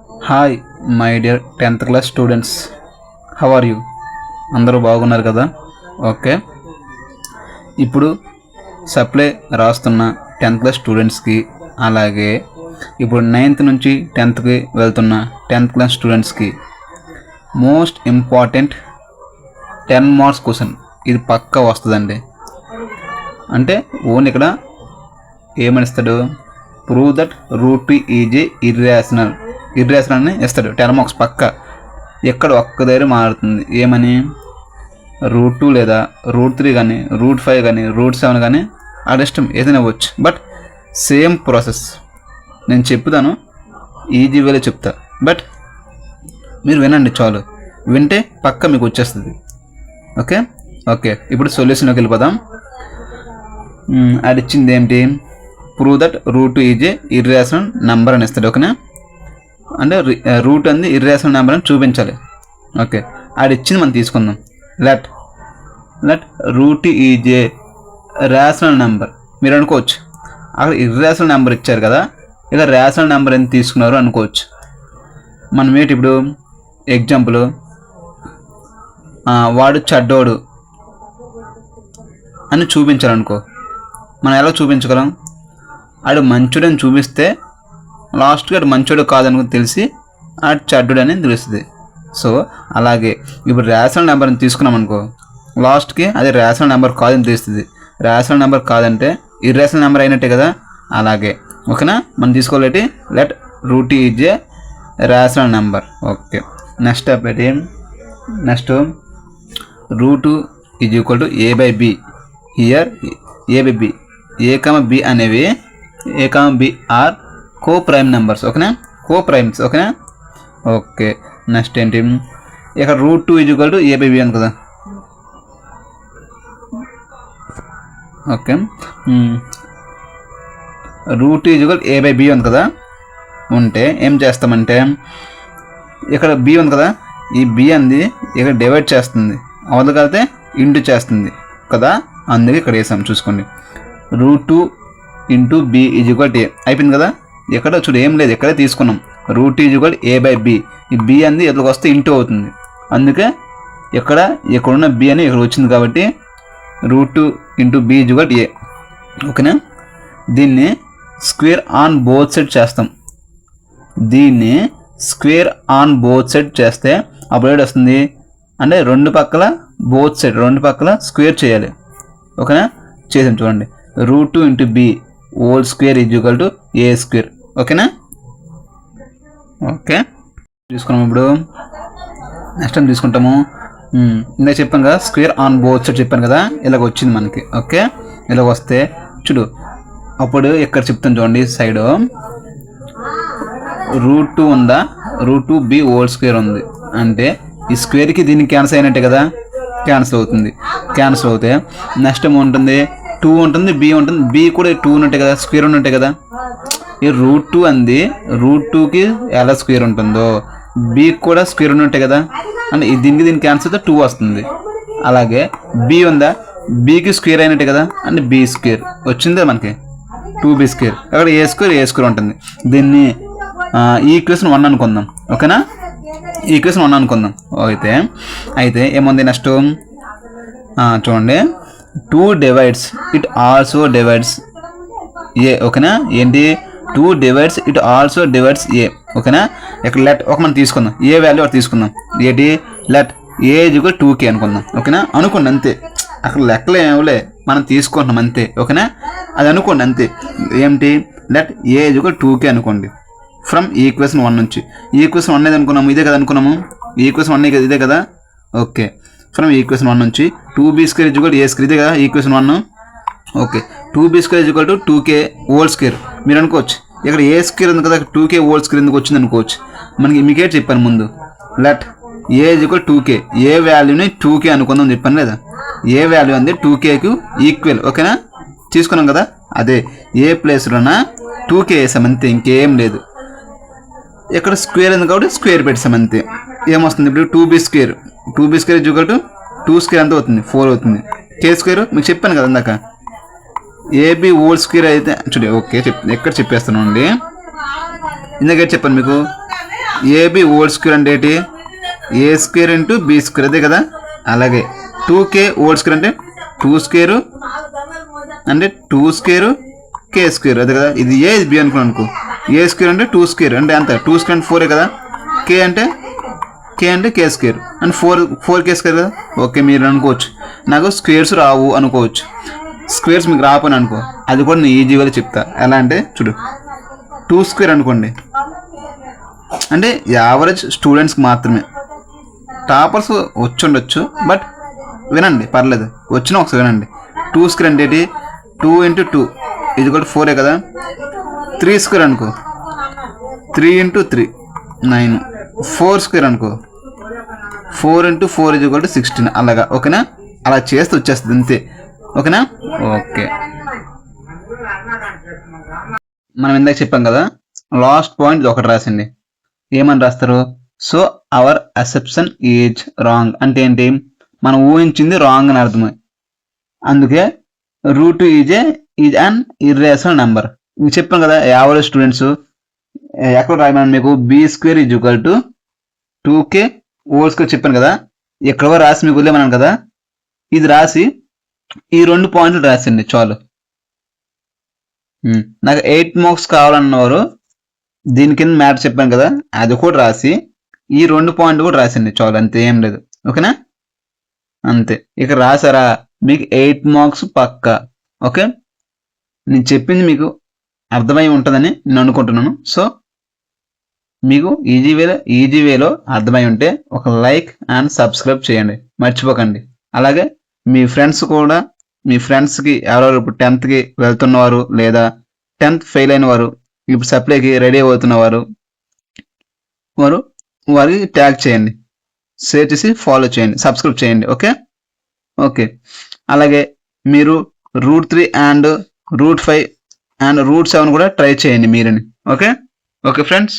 Hi my dear 10th class students, how are you? అందరూ బాగున్నారు కదా? ఓకే, ఇప్పుడు సప్లై రాస్తున్న 10th క్లాస్ స్టూడెంట్స్కి, అలాగే ఇప్పుడు 9th నుంచి 10thకి వెళ్తున్న 10th క్లాస్ స్టూడెంట్స్కి మోస్ట్ ఇంపార్టెంట్ 10 మార్క్స్ క్వశ్చన్ ఇది పక్కా వస్తుందండి. అంటే ఓన్ ఇక్కడ ఏమనిస్తాడు, prove that root is irrational అని ఇస్తాడు. 10 మార్క్స్ పక్క. ఎక్కడ ఒక్క దగ్గర మారుతుంది, ఏమని రూట్ 2 లేదా రూట్ 3 కానీ రూట్ 5 కానీ రూట్ 7 కానీ అది ఇష్టం ఏదైనా అవ్వచ్చు. బట్ సేమ్ ప్రాసెస్ నేను చెప్తాను, ఈజీ వేలో చెప్తా. బట్ మీరు వినండి చాలు, వింటే పక్క మీకు వచ్చేస్తుంది. ఓకే ఓకే ఇప్పుడు సొల్యూషన్లోకి వెళ్ళిపోదాం. అది ఇచ్చింది ఏంటి, prove that root is irrational number అని ఇస్తాడు. ఓకేనా, అంటే రూట్ అనేది ఇర్రేషనల్ నెంబర్ అని చూపించాలి. ఓకే, అది ఇచ్చింది మనం తీసుకుందాం. Let root is a rational number. మీరు అనుకోవచ్చు అక్కడ ఇర్రేషనల్ నెంబర్ ఇచ్చారు కదా, ఇక రేషనల్ నెంబర్ ఎంత తీసుకున్నారు అనుకోవచ్చు. మనం ఏంటి ఇప్పుడు ఎగ్జాంపుల్, వాడు చెడ్డోడు అని చూపించాలనుకో, మనం ఎలా చూపించగలం? ఆడు మంచోడని చూపిస్తే లాస్ట్గా ఆడు మంచోడు కాదనుకుని తెలిసి ఆడు చెడ్డోడు అని తెలుస్తుంది. సో అలాగే ఇప్పుడు రేషనల్ నెంబర్ని తీసుకున్నాం అనుకో, లాస్ట్కి అది రేషనల్ నెంబర్ కాదని తెలుస్తుంది. రేషనల్ నెంబర్ కాదంటే ఇర్రేషనల్ నెంబర్ అయినట్టే కదా. అలాగే ఓకేనా, మనం తీసుకోవాలి let root is a rational number. Okay, next ఏంటి, next root is equal to a by b. Here a by b, a comma b అనేవి a comma b are coprime numbers. ఓకేనా, coprimes. ఓకేనా, okay. Next ఏంటి, ఇక్కడ root 2 is equal to a by b అని కదా. Okay, root is equal a by B ఉంది కదా. ఉంటే ఏం చేస్తామంటే, ఇక్కడ బి ఉంది కదా, ఈ బి అంది ఇక్కడ డివైడ్ చేస్తుంది, అవతల కలితే ఇంటూ చేస్తుంది కదా, అందుకే ఇక్కడ వేసాం. చూసుకోండి, root 2 into b is equal to a అయిపోయింది కదా. ఎక్కడ చూడు ఏం లేదు, ఎక్కడే తీసుకున్నాం. Root is equal a by b. ఈ బి అంది ఎట్లకి వస్తే ఇంటూ అవుతుంది, అందుకే ఇక్కడున్న బి అని ఇక్కడ వచ్చింది కాబట్టి root 2 into b is equal a. ఓకేనా, దీన్ని స్క్వేర్ ఆన్ బోత్ సైడ్ చేస్తాం. దీన్ని స్క్వేర్ ఆన్ బోత్ సైడ్ చేస్తే అప్పుడు ఏడు వస్తుంది అంటే రెండు పక్కల బోత్ సైడ్ రెండు పక్కల స్క్వేర్ చేయాలి. ఓకేనా, చేసాం చూడండి. Root 2 into B whole square is equal to A square. ఓకేనా, ఓకే తీసుకున్నాము. ఇప్పుడు నెక్స్ట్ టైం తీసుకుంటాము. ఇందాక చెప్పాను కదా, స్క్వేర్ ఆన్ బోత్ సైడ్ చెప్పాను కదా, ఇలాగ వచ్చింది మనకి. ఓకే, ఇలాగ వస్తే చూడు, అప్పుడు ఎక్కడ చెప్తాను చూడండి, సైడ్ రూట్ 2 ఉందా, రూట్ 2 బి హోల్ స్క్వేర్ ఉంది అంటే ఈ స్క్వేర్కి దీనికి క్యాన్సిల్ అయినట్టే కదా, క్యాన్సిల్ అవుతుంది. క్యాన్సిల్ అవుతే నెక్స్ట్ ఏమో ఉంటుంది, 2 ఉంటుంది, బి ఉంటుంది. బి కూడా 2 ఉన్నట్టే కదా, స్క్వేర్ ఉన్నట్టే కదా. ఈ రూట్ 2 అంది రూట్ 2కి ఎలా స్క్వేర్ ఉంటుందో బి కూడా స్క్వేర్ ఉన్నట్టే కదా. అంటే దీనికి క్యాన్సిల్ అయితే 2 వస్తుంది. అలాగే బి ఉందా, బికి స్క్వేర్ అయినట్టే కదా, అంటే బి స్క్వేర్ వచ్చిందే మనకి 2b స్క్వేర్. అక్కడ ఏ స్క్వేర్ ఉంటుంది. దీన్ని ఈక్వేషన్ 1 అనుకుందాం. ఓకేనా, ఈక్వేషన్ 1 అనుకుందాం. అయితే ఏముంది నెక్స్ట్ చూడండి, 2 డివైడ్స్ ఇట్ ఆల్సో డివైడ్స్ ఏ. ఓకేనా, ఏంటి 2 డివైడ్స్ ఇట్ ఆల్సో డివైడ్స్ ఏ. ఓకేనా, ఇక్కడ లెట్ ఒక మనం తీసుకుందాం, ఏ వాల్యూ ఒకటి తీసుకుందాం. ఏంటి, let A is equal 2k అనుకుందాం. ఓకేనా, అనుకోండి అంతే, అక్కడ లెక్కలు ఏమోలే, మనం తీసుకుంటున్నాం అంతే. ఓకేనా, అది అనుకోండి అంతే. ఏంటి, let A is equal 2k అనుకోండి ఫ్రమ్ ఈక్వేషన్ 1 నుంచి. ఈక్వేషన్ 1 అనేది అనుకున్నాము, ఇదే కదా అనుకున్నాము. ఈక్వేషన్ 1 ఇదే కదా. ఓకే, ఫ్రమ్ ఈక్వేషన్ 1 నుంచి 2b square is equal to A square, ఇదే కదా equation 1. Okay, 2b square is equal to 2k whole square. మీరు అనుకోవచ్చు ఇక్కడ ఏ స్క్వేర్ ఉంది కదా, 2k హోల్ స్క్వేర్ ఎందుకు వచ్చింది అనుకోవచ్చు. మనకి మీకే చెప్పాను ముందు, let A is equal 2k, ఏ వాల్యూని 2k అనుకుందాం చెప్పాను లేదా. ఏ వాల్యూ అంది 2kకు ఈక్వల్. ఓకేనా, తీసుకున్నాం కదా, అదే ఏ ప్లేస్లోన 2k వేసాం అంతే, ఇంకేం లేదు. ఇక్కడ స్క్వేర్ ఉంది కాబట్టి స్క్వేర్ పెట్టాం అంతే. ఏమొస్తుంది ఇప్పుడు 2b square is equal to 2 square ఎంత అవుతుంది, 4 అవుతుంది. k స్క్వేర్ మీకు చెప్పాను కదా ఇందాక, ఏబి హోల్ స్క్వేర్ అయితే చూడండి. ఓకే, ఎక్కడ చెప్పేస్తాను అండి, ఇందాక చెప్పాను మీకు ఏబి హోల్ స్క్వేర్ అంటే ఏంటి? ఏ స్క్వేర్ ఇంటూ బి స్క్వేర్, అదే కదా. అలాగే 2k హోల్ స్క్వేర్ అంటే 2 స్క్వేర్ అంటే 2 స్క్వేర్ కే స్క్వేర్, అదే కదా. ఇది ఏ ఇది బి అనుకో. ఏ స్క్వేర్ అంటే 2 స్క్వేర్ అంటే ఎంత? 2 స్క్వేర్ అంటే 4 కదా. కే అంటే కే స్క్వేర్ అంటే 4k స్క్వేర్ కదా. ఓకే, మీరు అనుకోవచ్చు నాకు స్క్వేర్స్ రావు అనుకోవచ్చు. స్క్వేర్స్ మీకు రాపని అనుకో, అది కూడా నేను ఈజీగా చెప్తా. ఎలా అంటే చూడు, 2 స్క్వేర్ అనుకోండి అంటే యావరేజ్ స్టూడెంట్స్కి మాత్రమే. టాపర్స్ వచ్చి ఉండొచ్చు, బట్ వినండి పర్లేదు, వచ్చినా ఒకసారి వినండి. 2 స్క్వేర్ అంటే ఏంటి? 2 ఇంటూ 2 ఇది కూడా 4 కదా. 3 స్క్వేర్ అనుకో, 3 ఇంటూ 3 9. 4 స్క్వేర్ అనుకో, 4 ఇంటూ 4 ఇది కూడా 16. అలాగా, ఓకేనా. అలా చేస్తే వచ్చేస్తుంది అంతే, ఓకేనా. ఓకే, మనం ఇందాక చెప్పాం కదా, లాస్ట్ పాయింట్ ఒకటి రాసింది. ఏమని రాస్తారు? So our assumption is wrong అంటే ఏంటి? మనం ఊహించింది రాంగ్ అని అర్థమే. అందుకే root is an irrational number. మీకు చెప్పాం కదా, యావరేజ్ స్టూడెంట్స్ ఎక్కడ రాయమని మీకు B square is equal to 2k whole square చెప్పాను కదా. ఎక్కడో రాసి మీకు వదిలేమన్నాను కదా, ఇది రాసి ఈ 2 పాయింట్లు రాసిండి చాలు. నాకు 8 మార్క్స్ కావాలన్నవారు దీని కింద మ్యాటర్ చెప్పాను కదా, అది కూడా రాసి ఈ 2 పాయింట్లు కూడా రాసిండి చాలు, అంతే, ఏం లేదు, ఓకేనా. అంతే, ఇక రాసారా మీకు 8 మార్క్స్ పక్కా. ఓకే, నేను చెప్పింది మీకు అర్థమై ఉంటుందని నేను అనుకుంటున్నాను. సో మీకు ఈజీ వేలో అర్థమై ఉంటే ఒక లైక్ అండ్ సబ్స్క్రైబ్ చేయండి, మర్చిపోకండి. అలాగే మీ ఫ్రెండ్స్ కూడా, మీ ఫ్రెండ్స్కి ఎవరెవరు ఇప్పుడు 10th వెళ్తున్నవారు లేదా 10th ఫెయిల్ అయిన వారు, ఇప్పుడు సప్లైకి రెడీ అవుతున్నవారు వారికి ట్యాగ్ చేయండి, షేర్ చేసి ఫాలో చేయండి, సబ్స్క్రైబ్ చేయండి. ఓకే. అలాగే మీరు √3 అండ్ √5 అండ్ √7 కూడా ట్రై చేయండి మీరని. Okay friends.